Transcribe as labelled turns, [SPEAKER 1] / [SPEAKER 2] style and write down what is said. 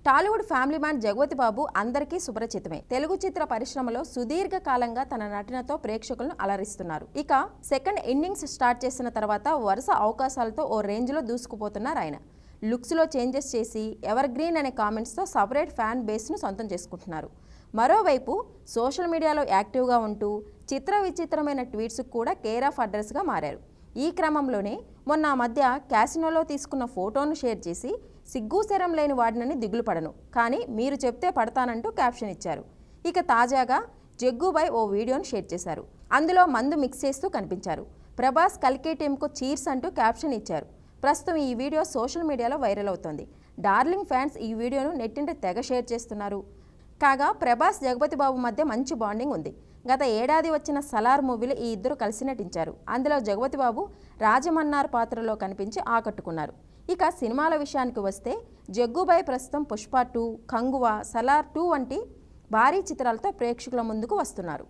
[SPEAKER 1] Tollywood family man Jagapathi బాబు అందరికీ సుపరిచితమే. తెలుగు చిత్ర పరిశ్రమలో సుదీర్ఘ కాలంగా తన నటనతో ప్రేక్షకులను అలరిస్తున్నారు. ఇక సెకండ్ ఇన్నింగ్స్ స్టార్ట్ చేసిన తర్వాత వరుస అవకాశాలతో ఓ రేంజ్లో దూసుకుపోతున్నారు ఆయన. లుక్స్లో చేంజెస్ చేసి ఎవర్ గ్రీన్ అనే కామెంట్స్తో సపరేట్ ఫ్యాన్ బేస్ను సొంతం చేసుకుంటున్నారు. మరోవైపు సోషల్ మీడియాలో యాక్టివ్గా ఉంటూ చిత్ర విచిత్రమైన ట్వీట్స్కు కూడా కేర్ ఆఫ్ అడ్రస్గా మారారు. ఈ క్రమంలోనే మొన్న మధ్య క్యాసినోలో తీసుకున్న ఫోటోను షేర్ చేసి సిగ్గు శరం లేని వాడినని దిగులు పడను, కానీ మీరు చెప్తే పడతానంటూ క్యాప్షన్ ఇచ్చారు. ఇక తాజాగా జగ్గుబాయ్ ఓ వీడియోను షేర్ చేశారు. అందులో మందు మిక్స్ చేస్తూ కనిపించారు. ప్రభాస్ కల్కి టీంకు చీర్స్ అంటూ క్యాప్షన్ ఇచ్చారు. ప్రస్తుతం ఈ వీడియో సోషల్ మీడియాలో వైరల్ అవుతోంది. డార్లింగ్ ఫ్యాన్స్ ఈ వీడియోను నెట్టింట తెగ షేర్ చేస్తున్నారు. కాగా ప్రభాస్ జగపతి బాబు మధ్య మంచి బాండింగ్ ఉంది. గత ఏడాది వచ్చిన సలార్ మూవీలో ఈ ఇద్దరు కలిసి నటించారు. అందులో జగపతి బాబు రాజమన్నార్ పాత్రలో కనిపించి ఆకట్టుకున్నారు. ఇక సినిమాల విషయానికి వస్తే జగ్గుబాయ్ ప్రస్తుతం పుష్ప 2, కంగువ, సలార్ 2 వంటి భారీ చిత్రాలతో ప్రేక్షకుల ముందుకు వస్తున్నారు.